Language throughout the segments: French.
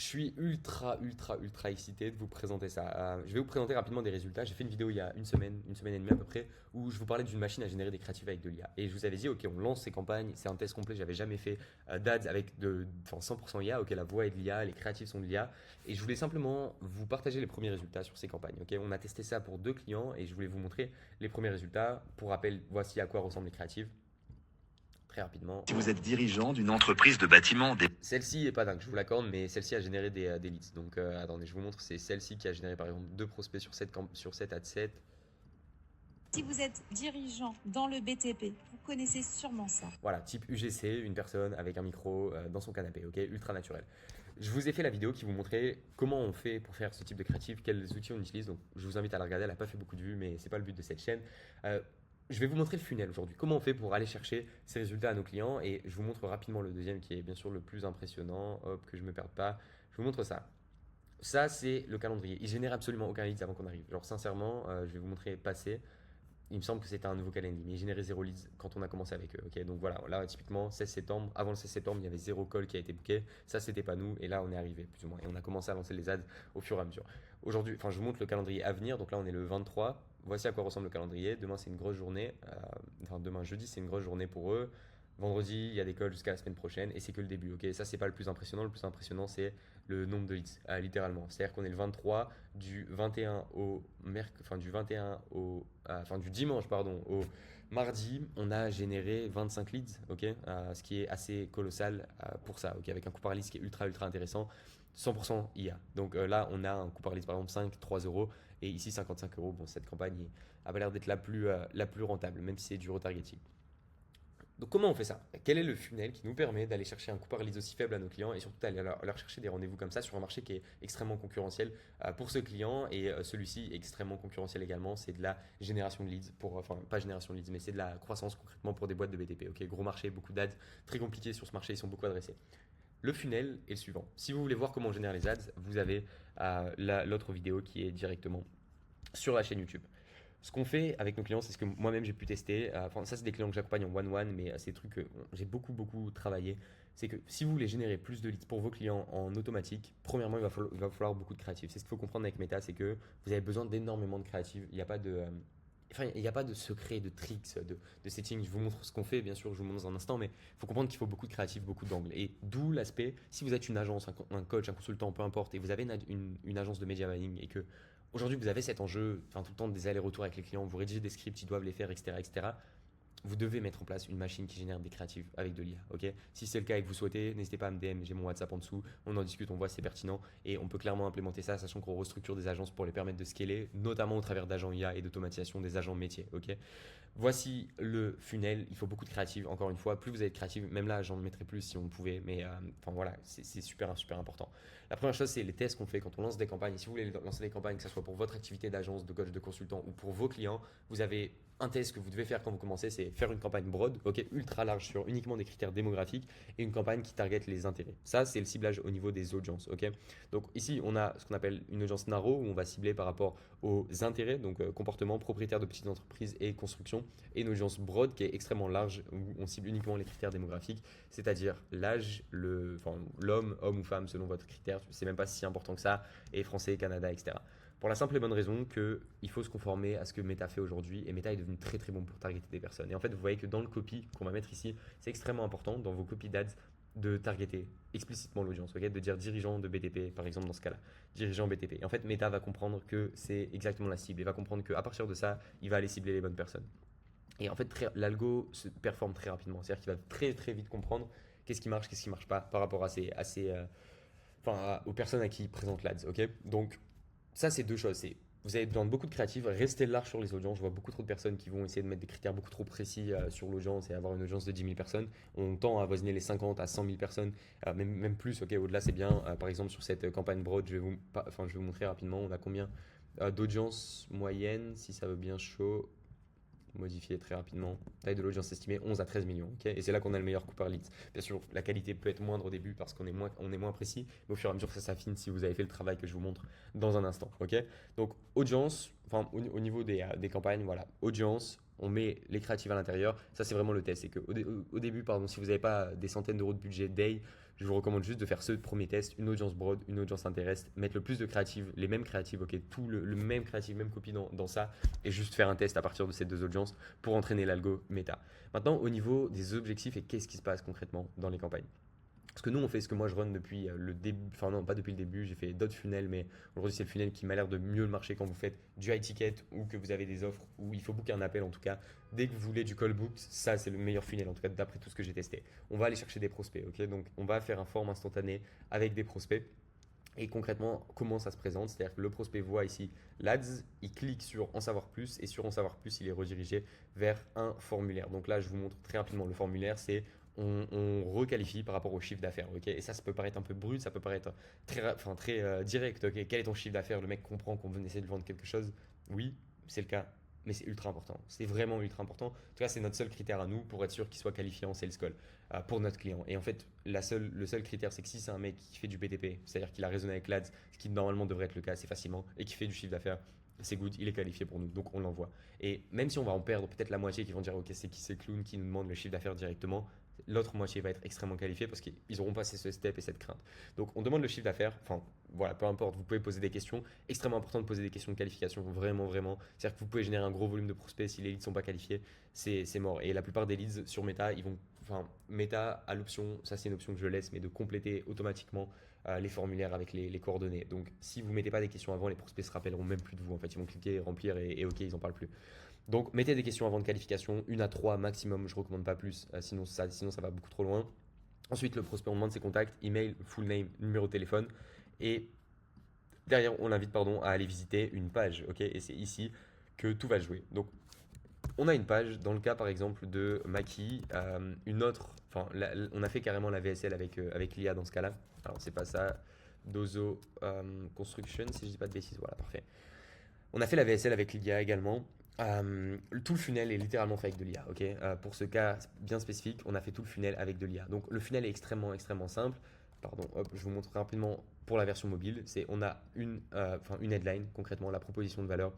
Je suis ultra excité de vous présenter ça. Je vais vous présenter rapidement des résultats. J'ai fait une vidéo il y a une semaine et demie à peu près, où je vous parlais d'une machine à générer des créatifs avec de l'IA. Et je vous avais dit, ok, on lance ces campagnes, c'est un test complet, j'avais jamais fait d'ads avec enfin, 100% IA, ok, la voix est de l'IA, les créatifs sont de l'IA. Et je voulais simplement vous partager les premiers résultats sur ces campagnes. Ok, on a testé ça pour 2 clients et je voulais vous montrer les premiers résultats. Pour rappel, voici à quoi ressemblent les créatifs. Très rapidement. Si vous êtes dirigeant d'une entreprise de bâtiment, Celle-ci est pas dingue, je vous l'accorde, mais celle-ci a généré des leads. Donc attendez, je vous montre, c'est celle-ci qui a généré par exemple 2 prospects sur cette ad set. Si vous êtes dirigeant dans le BTP, vous connaissez sûrement ça. Voilà, type UGC, une personne avec un micro dans son canapé, ok, ultra naturel. Je vous ai fait la vidéo qui vous montrait comment on fait pour faire ce type de créatif, quels outils on utilise. Donc je vous invite à la regarder, elle n'a pas fait beaucoup de vues, mais c'est pas le but de cette chaîne. Je vais vous montrer le funnel aujourd'hui, comment on fait pour aller chercher ces résultats à nos clients, et je vous montre rapidement le deuxième qui est bien sûr le plus impressionnant. Hop, que je me perde pas. Je vous montre ça. Ça, c'est le calendrier. Il génère absolument aucun leads avant qu'on arrive. Genre, sincèrement, je vais vous montrer passer. Il me semble que c'était un nouveau calendrier, mais il générait 0 leads quand on a commencé avec eux. Ok, donc voilà, là, typiquement, 16 septembre. Avant le 16 septembre, il y avait 0 call qui a été booké. Ça, c'était pas nous. Et là, on est arrivé, plus ou moins. Et on a commencé à lancer les ads au fur et à mesure. Aujourd'hui, enfin, je vous montre le calendrier à venir. Donc là, on est le 23. Voici à quoi ressemble le calendrier. Demain, c'est une grosse journée. Enfin, demain, jeudi, c'est une grosse journée pour eux. Vendredi, il y a des calls jusqu'à la semaine prochaine et c'est que le début. Ok, ça, c'est pas le plus impressionnant. Le plus impressionnant, c'est le nombre de leads, littéralement. C'est-à-dire qu'on est le 23 du 21 au enfin du 21 au, enfin du dimanche pardon au mardi, on a généré 25 leads, ok, ce qui est assez colossal pour ça, ok, avec un coût par lead qui est ultra intéressant. 100% IA. Donc là, on a un coût par lead par exemple 3 euros et ici 55 euros. Bon, cette campagne a pas l'air d'être la plus rentable, même si c'est du retargeting. Donc comment on fait ça? Quel est le funnel qui nous permet d'aller chercher un coût par lead aussi faible à nos clients et surtout d'aller leur chercher des rendez-vous comme ça sur un marché qui est extrêmement concurrentiel pour ce client, et celui-ci est extrêmement concurrentiel également, c'est de la génération de leads, enfin pas génération de leads mais c'est de la croissance concrètement pour des boîtes de BTP. Ok, gros marché, beaucoup d'ads, très compliqué sur ce marché, ils sont beaucoup adressés. Le funnel est le suivant. Si vous voulez voir comment on génère les ads, vous avez l'autre vidéo qui est directement sur la chaîne YouTube. Ce qu'on fait avec nos clients, c'est ce que moi-même j'ai pu tester. Enfin, ça, c'est des clients que j'accompagne en one-one, mais c'est des trucs que j'ai beaucoup travaillé. C'est que si vous voulez générer plus de leads pour vos clients en automatique, premièrement, il va falloir beaucoup de créatifs. C'est ce qu'il faut comprendre avec Meta, c'est que vous avez besoin d'énormément de créatifs. Il n'y a pas de. Enfin, il n'y a pas de secret, de tricks, de settings. Je vous montre ce qu'on fait, bien sûr, je vous montre dans un instant, mais il faut comprendre qu'il faut beaucoup de créatifs, beaucoup d'angles. Et d'où l'aspect, si vous êtes une agence, un coach, un consultant, peu importe, et vous avez une agence de media buying et que aujourd'hui vous avez cet enjeu, enfin tout le temps des allers-retours avec les clients, vous rédigez des scripts, ils doivent les faire, etc. Vous devez mettre en place une machine qui génère des créatifs avec de l'IA. Ok, si c'est le cas et que vous souhaitez, n'hésitez pas à me DM, j'ai mon WhatsApp en dessous, on en discute, on voit si c'est pertinent et on peut clairement implémenter ça, sachant qu'on restructure des agences pour les permettre de scaler, notamment au travers d'agents IA et d'automatisation des agents métiers. Ok, voici le funnel. Il faut beaucoup de créatifs. Encore une fois, plus vous êtes créatif, même là, j'en mettrai plus si on pouvait, mais enfin voilà, c'est super important. La première chose, c'est les tests qu'on fait quand on lance des campagnes. Et si vous voulez lancer des campagnes, que ce soit pour votre activité d'agence, de coach, de consultant ou pour vos clients, vous avez un test que vous devez faire quand vous commencez, c'est faire une campagne broad, ok, ultra large sur uniquement des critères démographiques et une campagne qui target les intérêts. Ça, c'est le ciblage au niveau des audiences, ok. Donc ici, on a ce qu'on appelle une audience narrow où on va cibler par rapport aux intérêts, donc comportement, propriétaires de petites entreprises et construction, et une audience broad qui est extrêmement large où on cible uniquement les critères démographiques, c'est-à-dire l'âge, l'homme, homme ou femme selon votre critère, c'est même pas si important que ça, et français, Canada, etc. Pour la simple et bonne raison qu'il faut se conformer à ce que Meta fait aujourd'hui, et Meta est devenu très bon pour targeter des personnes. Et en fait, vous voyez que dans le copy qu'on va mettre ici, c'est extrêmement important dans vos copies d'ads de targeter explicitement l'audience, ok, de dire dirigeant de BTP par exemple dans ce cas-là, dirigeant BTP. Et en fait, Meta va comprendre que c'est exactement la cible et va comprendre qu'à partir de ça, il va aller cibler les bonnes personnes. Et en fait, l'algo se performe très rapidement, c'est-à-dire qu'il va très vite comprendre qu'est-ce qui marche pas par rapport à aux personnes à qui il présente l'ads, ok. Donc ça, c'est deux choses. Vous avez besoin de beaucoup de créatifs, restez large sur les audiences. Je vois beaucoup trop de personnes qui vont essayer de mettre des critères beaucoup trop précis sur l'audience et avoir une audience de 10 000 personnes. On tend à avoisiner les 50 à 100 000 personnes, même plus. Ok, au-delà, c'est bien. Par exemple, sur cette campagne broad, je vais vous montrer rapidement. On a combien d'audience moyenne, si ça veut bien chaud. Modifier très rapidement. Taille de l'audience estimée 11 à 13 millions. Ok, et c'est là qu'on a le meilleur coût par lead. Bien sûr, la qualité peut être moindre au début parce qu'on est moins précis, mais au fur et à mesure, ça s'affine si vous avez fait le travail que je vous montre dans un instant. Ok, donc audience, enfin au niveau des campagnes, voilà, audience, on met les créatifs à l'intérieur. Ça, c'est vraiment le test. C'est qu'au début, pardon, si vous n'avez pas des centaines d'euros de budget day, je vous recommande juste de faire ce premier test, une audience broad, une audience intéresse, mettre le plus de créatives, les mêmes créatives, ok, tout le même créatif, même copie dans ça, et juste faire un test à partir de ces deux audiences pour entraîner l'algo méta. Maintenant, au niveau des objectifs et qu'est-ce qui se passe concrètement dans les campagnes. Parce que nous, on fait ce que moi je run depuis le début, enfin non, pas depuis le début, j'ai fait d'autres funnels, mais aujourd'hui c'est le funnel qui m'a l'air de mieux le marcher quand vous faites du high ticket ou que vous avez des offres où il faut booker un appel en tout cas. Dès que vous voulez du call booked, ça c'est le meilleur funnel en tout cas d'après tout ce que j'ai testé. On va aller chercher des prospects, ok. Donc on va faire un form instantané avec des prospects. Et concrètement, comment ça se présente? C'est-à-dire que le prospect voit ici l'ADS, il clique sur en savoir plus et sur en savoir plus, il est redirigé vers un formulaire. Donc là, je vous montre très rapidement le formulaire, c'est on requalifie par rapport au chiffre d'affaires. Ok, et ça peut paraître un peu brut, ça peut paraître très direct. Ok, quel est ton chiffre d'affaires? Le mec comprend qu'on essaie de lui vendre quelque chose. Oui, c'est le cas, mais c'est ultra important. C'est vraiment ultra important. En tout cas, c'est notre seul critère à nous pour être sûr qu'il soit qualifié en sales call pour notre client. Et en fait, le seul critère, c'est que si c'est un mec qui fait du BTP, c'est-à-dire qu'il a raisonné avec l'ADS, ce qui normalement devrait être le cas assez facilement, et qui fait du chiffre d'affaires, c'est good, il est qualifié pour nous, donc on l'envoie. Et même si on va en perdre peut-être la moitié qui vont dire ok c'est qui c'est clown qui nous demande le chiffre d'affaires directement, l'autre moitié va être extrêmement qualifiée parce qu'ils n'auront pas ce step et cette crainte. Donc on demande le chiffre d'affaires, enfin voilà, peu importe, vous pouvez poser des questions. Extrêmement important de poser des questions de qualification, vraiment, vraiment. C'est-à-dire que vous pouvez générer un gros volume de prospects, si les leads ne sont pas qualifiés, c'est mort. Et la plupart des leads sur Meta, Meta a l'option, ça c'est une option que je laisse, mais de compléter automatiquement les formulaires avec les coordonnées. Donc si vous ne mettez pas des questions avant, les prospects se rappelleront même plus de vous. En fait, ils vont cliquer, remplir et ok, ils n'en parlent plus. Donc mettez des questions avant de qualification, 1 à 3 maximum, je ne recommande pas plus, sinon ça va beaucoup trop loin. Ensuite, le prospect, on demande ses contacts, email, full name, numéro de téléphone. Et derrière, on l'invite à aller visiter une page. Ok, et c'est ici que tout va jouer. Donc, on a une page, dans le cas par exemple de Maki, une autre, on a fait carrément la VSL avec l'IA dans ce cas-là. Alors, c'est pas ça, Dozo Construction, si je dis pas de bêtises, voilà, parfait. On a fait la VSL avec l'IA également. Tout le funnel est littéralement fait avec de l'IA. Ok. Pour ce cas bien spécifique, on a fait tout le funnel avec de l'IA. Donc le funnel est extrêmement, extrêmement simple. Pardon, hop, je vous montre rapidement pour la version mobile. On a une headline, concrètement la proposition de valeur.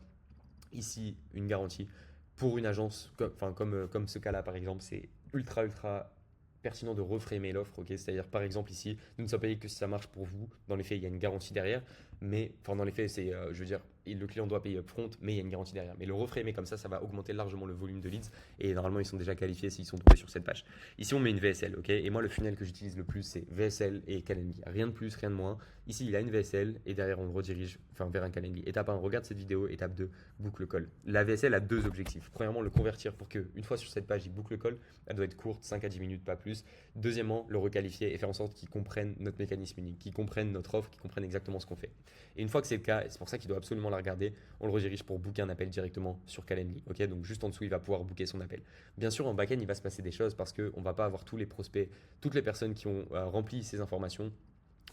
Ici, une garantie. Pour une agence, comme ce cas-là par exemple, c'est ultra, ultra pertinent de reframer l'offre. Ok. C'est-à-dire par exemple ici, nous ne sommes payés que si ça marche pour vous. Dans les faits, il y a une garantie derrière. Mais dans les faits, je veux dire, le client doit payer upfront, mais il y a une garantie derrière. Mais le reframer comme ça va augmenter largement le volume de leads. Et normalement, ils sont déjà qualifiés s'ils sont tombés sur cette page. Ici, on met une VSL, ok. Et moi, le funnel que j'utilise le plus, c'est VSL et Calendly. Rien de plus, rien de moins. Ici, il a une VSL et derrière, on le redirige vers un Calendly. Étape 1, regarde cette vidéo. Étape 2, boucle le call. La VSL a deux objectifs. Premièrement, le convertir pour qu'une fois sur cette page, il boucle le call. Elle doit être courte, 5 à 10 minutes, pas plus. Deuxièmement, le requalifier et faire en sorte qu'ils comprennent notre mécanisme unique, qu'ils comprennent notre offre, qu'ils comprennent exactement ce qu'on fait. Et une fois que c'est le cas, et c'est pour ça qu'il doit absolument la regarder, on le redirige pour booker un appel directement sur Calendly. Ok, donc juste en dessous, il va pouvoir booker son appel. Bien sûr, en back-end, il va se passer des choses parce qu'on ne va pas avoir tous les prospects, toutes les personnes qui ont rempli ces informations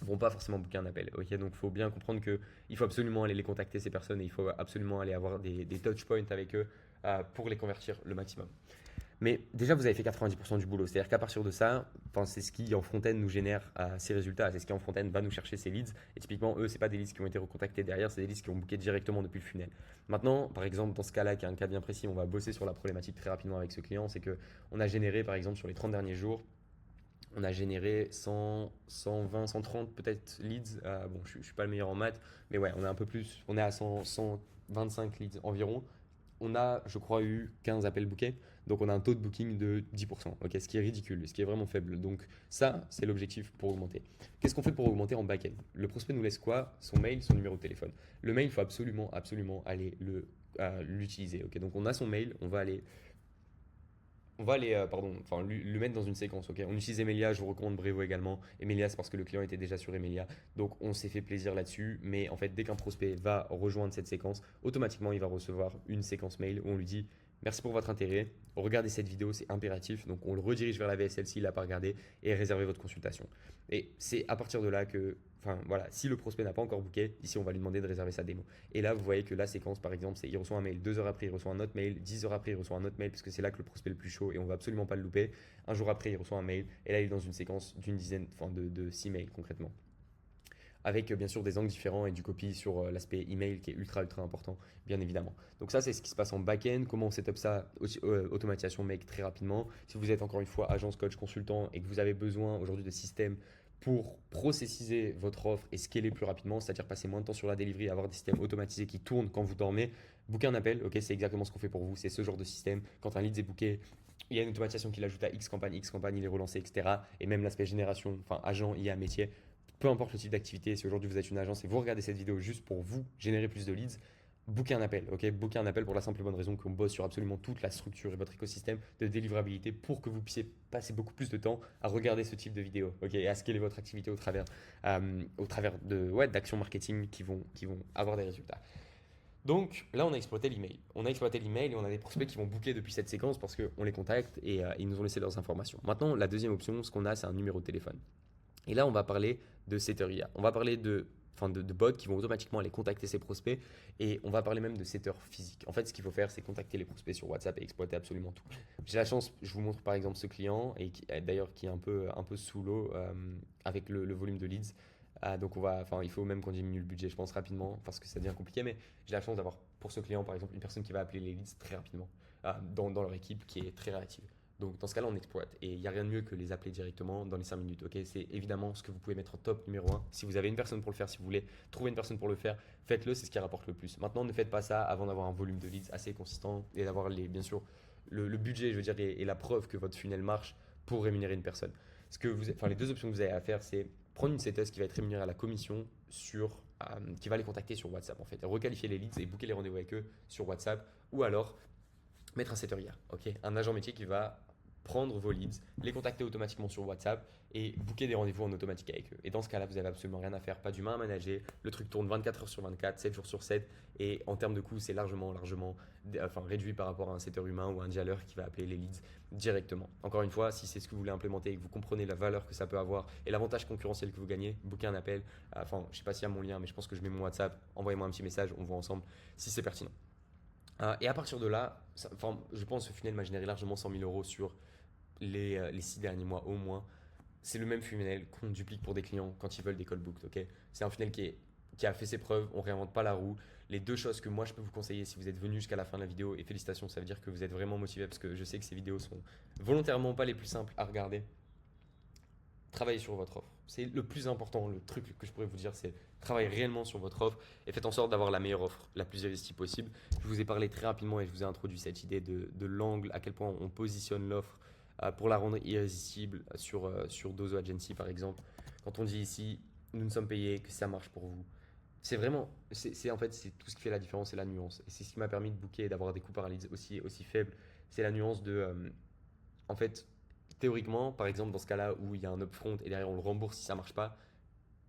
vont pas forcément booker un appel. Ok, donc il faut bien comprendre qu'il faut absolument aller les contacter, ces personnes, et il faut absolument aller avoir des touch points avec eux pour les convertir le maximum. Mais déjà, vous avez fait 90% du boulot. C'est-à-dire qu'à partir de ça, c'est ce qui en front-end nous génère ces résultats. C'est ce qui en front-end va nous chercher ces leads. Et typiquement, eux, ce n'est pas des leads qui ont été recontactés derrière, c'est des leads qui ont booké directement depuis le funnel. Maintenant, par exemple, dans ce cas-là, qui est un cas bien précis, on va bosser sur la problématique très rapidement avec ce client. C'est qu'on a généré, par exemple, sur les 30 derniers jours, on a généré 100, 120, 130 peut-être leads. Je ne suis pas le meilleur en maths, mais ouais, on est un peu plus. On est à 100, 125 leads environ. On a, je crois, eu 15 appels bookés. Donc, on a un taux de booking de 10%, ok, ce qui est ridicule, ce qui est vraiment faible. Donc, ça, c'est l'objectif pour augmenter. Qu'est-ce qu'on fait pour augmenter en back-end? Le prospect nous laisse quoi? Son mail, son numéro de téléphone. Le mail, il faut absolument, absolument aller l'utiliser. Ok, donc, on a son mail, on va aller le mettre dans une séquence. Ok, on utilise Emilia, je vous recommande Brevo également. Emilia, c'est parce que le client était déjà sur Emilia. Donc, on s'est fait plaisir là-dessus. Mais en fait, dès qu'un prospect va rejoindre cette séquence, automatiquement, il va recevoir une séquence mail où on lui dit merci pour votre intérêt. Regardez cette vidéo, c'est impératif. Donc, on le redirige vers la VSL s'il l'a pas regardé et réservez votre consultation. Et c'est à partir de là que, si le prospect n'a pas encore booké, ici, on va lui demander de réserver sa démo. Et là, vous voyez que la séquence, par exemple, c'est il reçoit un mail, 2 heures après, il reçoit un autre mail, 10 heures après, il reçoit un autre mail, parce que c'est là que le prospect est le plus chaud et on va absolument pas le louper. Un jour après, il reçoit un mail et là, il est dans une séquence d'une dizaine, de 6 mails concrètement. avec bien sûr des angles différents et du copy sur l'aspect email qui est ultra important, bien évidemment. Donc ça, c'est ce qui se passe en back-end, comment on setup ça, automatisation make très rapidement. Si vous êtes encore une fois agence, coach, consultant et que vous avez besoin aujourd'hui de systèmes pour processiser votre offre et scaler plus rapidement, c'est-à-dire passer moins de temps sur la delivery, avoir des systèmes automatisés qui tournent quand vous dormez, booker un appel, ok, c'est exactement ce qu'on fait pour vous, c'est ce genre de système. Quand un lead est booké, il y a une automatisation qui l'ajoute à X campagne, il est relancé, etc. Et même l'aspect génération, enfin agent, IA, métier, peu importe le type d'activité, si aujourd'hui vous êtes une agence et vous regardez cette vidéo juste pour vous générer plus de leads, bookez un appel, ok? Bookez un appel pour la simple et bonne raison qu'on bosse sur absolument toute la structure et votre écosystème de délivrabilité pour que vous puissiez passer beaucoup plus de temps à regarder ce type de vidéo, ok? Et à scaler votre activité au travers d'actions marketing qui vont avoir des résultats. Donc là, on a exploité l'email. On a exploité l'email et on a des prospects qui vont booker depuis cette séquence parce qu'on les contacte et ils nous ont laissé leurs informations. Maintenant, la deuxième option, ce qu'on a, c'est un numéro de téléphone. Et là, on va parler de setter IA. On va parler de bots qui vont automatiquement aller contacter ces prospects et on va parler même de setter physique. En fait, ce qu'il faut faire, c'est contacter les prospects sur WhatsApp et exploiter absolument tout. J'ai la chance, je vous montre par exemple ce client et d'ailleurs qui est un peu sous l'eau avec le volume de leads. Donc il faut même qu'on diminue le budget, je pense, rapidement parce que ça devient compliqué. Mais j'ai la chance d'avoir pour ce client, par exemple, une personne qui va appeler les leads très rapidement dans leur équipe qui est très réactive. Donc dans ce cas-là, on exploite. Et il n'y a rien de mieux que les appeler directement dans les 5 minutes. Ok, c'est évidemment ce que vous pouvez mettre en top numéro 1. Si vous avez une personne pour le faire, si vous voulez trouver une personne pour le faire, faites-le, c'est ce qui rapporte le plus. Maintenant, ne faites pas ça avant d'avoir un volume de leads assez consistant et d'avoir bien sûr le budget, je veux dire, et la preuve que votre funnel marche pour rémunérer une personne. Les deux options que vous avez à faire, c'est prendre une seteuse qui va être rémunérée à la commission qui va les contacter sur WhatsApp en fait. Requalifier les leads et booker les rendez-vous avec eux sur WhatsApp ou alors mettre un setter IA, ok, un agent métier qui va prendre vos leads, les contacter automatiquement sur WhatsApp et booker des rendez-vous en automatique avec eux. Et dans ce cas-là, vous n'avez absolument rien à faire, pas d'humain à manager. Le truc tourne 24 heures sur 24, 7 jours sur 7. Et en termes de coût, c'est largement réduit par rapport à un setter humain ou un dialer qui va appeler les leads directement. Encore une fois, si c'est ce que vous voulez implémenter et que vous comprenez la valeur que ça peut avoir et l'avantage concurrentiel que vous gagnez, booker un appel. Je ne sais pas s'il y a mon lien, mais je pense que je mets mon WhatsApp. Envoyez-moi un petit message, on voit ensemble si c'est pertinent. Et à partir de là, je pense que ce funnel m'a généré largement 100 000 euros sur les 6 derniers mois au moins. C'est le même funnel qu'on duplique pour des clients quand ils veulent des call booked. Okay, c'est un funnel qui a fait ses preuves, on ne réinvente pas la roue. Les deux choses que moi je peux vous conseiller si vous êtes venu jusqu'à la fin de la vidéo, et félicitations, ça veut dire que vous êtes vraiment motivé parce que je sais que ces vidéos sont volontairement pas les plus simples à regarder. Travaillez sur votre offre. C'est le plus important, le truc que je pourrais vous dire, c'est travaillez réellement sur votre offre et faites en sorte d'avoir la meilleure offre, la plus investie possible. Je vous ai parlé très rapidement et je vous ai introduit cette idée de l'angle, à quel point on positionne l'offre pour la rendre irrésistible sur Dozo Agency par exemple. Quand on dit ici, nous ne sommes payés, que ça marche pour vous. C'est vraiment, en fait, c'est tout ce qui fait la différence, c'est la nuance. Et c'est ce qui m'a permis de booker et d'avoir des coûts par leads aussi faibles. C'est la nuance en fait, théoriquement, par exemple, dans ce cas-là où il y a un upfront et derrière on le rembourse si ça marche pas,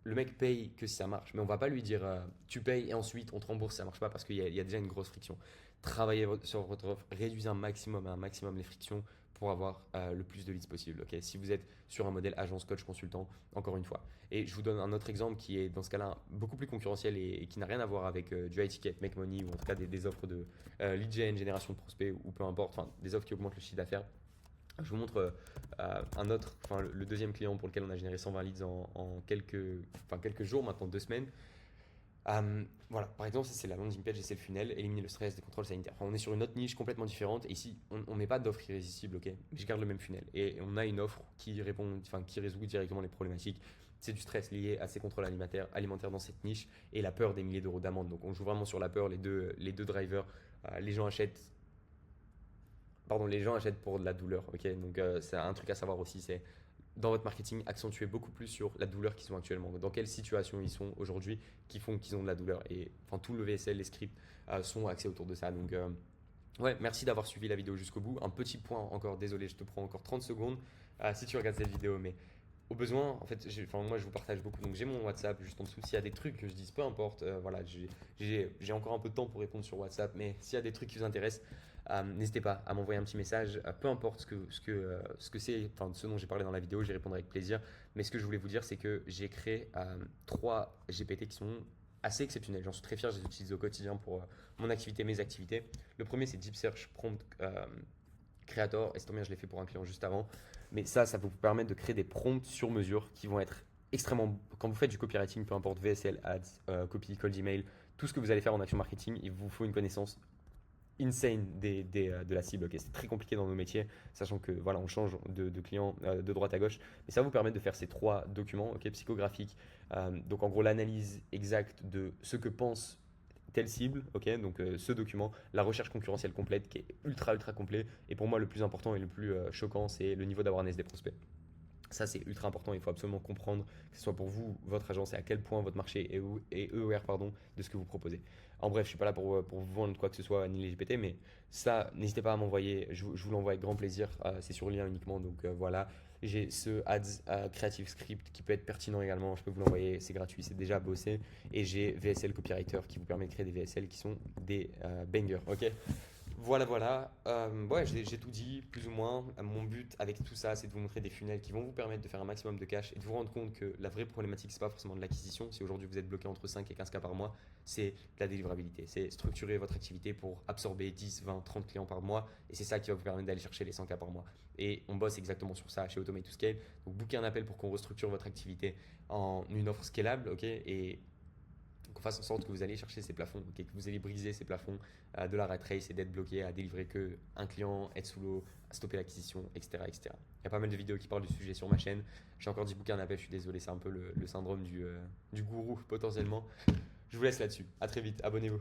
le mec paye que si ça marche. Mais on va pas lui dire tu payes et ensuite on te rembourse si ça marche pas parce qu'il y a déjà une grosse friction. Travaillez sur votre offre, réduisez un maximum les frictions pour avoir le plus de leads possible. Okay, si vous êtes sur un modèle agence, coach, consultant, encore une fois. Et je vous donne un autre exemple qui est dans ce cas-là beaucoup plus concurrentiel et qui n'a rien à voir avec du high ticket, make money ou en tout cas des offres de lead gen, génération de prospects ou peu importe, des offres qui augmentent le chiffre d'affaires. Je vous montre le deuxième client pour lequel on a généré 120 leads en quelques jours, maintenant 2 semaines. Voilà, par exemple, ça c'est la landing page et c'est le funnel, éliminer le stress, des contrôles sanitaires. On est sur une autre niche complètement différente et ici on ne met pas d'offre irrésistible, ok, mais je garde le même funnel et on a une offre qui résout directement les problématiques. C'est du stress lié à ces contrôles alimentaires dans cette niche et la peur des milliers d'euros d'amende. Donc on joue vraiment sur la peur, les deux drivers. Les gens achètent pour de la douleur. Okay, donc c'est un truc à savoir aussi, c'est dans votre marketing, accentuez beaucoup plus sur la douleur qu'ils ont actuellement. Dans quelle situation ils sont aujourd'hui qui font qu'ils ont de la douleur. Et tout le VSL, les scripts sont axés autour de ça. Donc merci d'avoir suivi la vidéo jusqu'au bout. Un petit point encore, désolé, je te prends encore 30 secondes si tu regardes cette vidéo, mais au besoin, en fait, moi je vous partage beaucoup, donc j'ai mon WhatsApp juste en dessous. S'il y a des trucs que je dise, peu importe, j'ai encore un peu de temps pour répondre sur WhatsApp, mais s'il y a des trucs qui vous intéressent, n'hésitez pas à m'envoyer un petit message, peu importe ce dont j'ai parlé dans la vidéo, j'y répondrai avec plaisir. Mais ce que je voulais vous dire, c'est que j'ai créé 3 GPT qui sont assez exceptionnels. J'en suis très fier, je les utilise au quotidien pour mon activité, mes activités. Le premier, c'est Deep Search Prompt Creator, et c'est bien, je l'ai fait pour un client juste avant. Mais ça va vous permettre de créer des prompts sur mesure qui vont être extrêmement, quand vous faites du copywriting, peu importe VSL, ads, copy, cold email, tout ce que vous allez faire en action marketing, il vous faut une connaissance insane de la cible. Ok, c'est très compliqué dans nos métiers, sachant que voilà, on change de client de droite à gauche. Mais ça va vous permettre de faire ces 3 documents, ok, psychographiques. Donc en gros, l'analyse exacte de ce que pense telle cible, ok, donc ce document, la recherche concurrentielle complète qui est ultra complet. Et pour moi, le plus important et le plus choquant, c'est le niveau d'awareness des prospects. Ça, c'est ultra important. Il faut absolument comprendre, que ce soit pour vous, votre agence, et à quel point votre marché est aware de ce que vous proposez. En bref, je ne suis pas là pour vous vendre quoi que ce soit, ni les GPT, mais ça, n'hésitez pas à m'envoyer. Je vous l'envoie avec grand plaisir. C'est sur lien uniquement. Donc voilà. J'ai ce Ads Creative Script qui peut être pertinent également. Je peux vous l'envoyer. C'est gratuit. C'est déjà bossé. Et j'ai VSL Copywriter qui vous permet de créer des VSL qui sont des bangers. Ok. Voilà. Ouais, j'ai tout dit, plus ou moins. Mon but avec tout ça, c'est de vous montrer des funnels qui vont vous permettre de faire un maximum de cash et de vous rendre compte que la vraie problématique, c'est pas forcément de l'acquisition. Si aujourd'hui vous êtes bloqué entre 5 et 15 cas par mois, c'est de la délivrabilité. C'est structurer votre activité pour absorber 10, 20, 30 clients par mois. Et c'est ça qui va vous permettre d'aller chercher les 100 cas par mois. Et on bosse exactement sur ça chez Automate to Scale. Donc, booker un appel pour qu'on restructure votre activité en une offre scalable, ok, et qu'on fasse en sorte que vous allez chercher ces plafonds, okay, que vous allez briser ces plafonds de la rat race et d'être bloqué à délivrer qu'un client, être sous l'eau, à stopper l'acquisition, etc., etc. Il y a pas mal de vidéos qui parlent du sujet sur ma chaîne. J'ai encore dit booker un appel, je suis désolé, c'est un peu le syndrome du gourou potentiellement. Je vous laisse là-dessus. À très vite, abonnez-vous.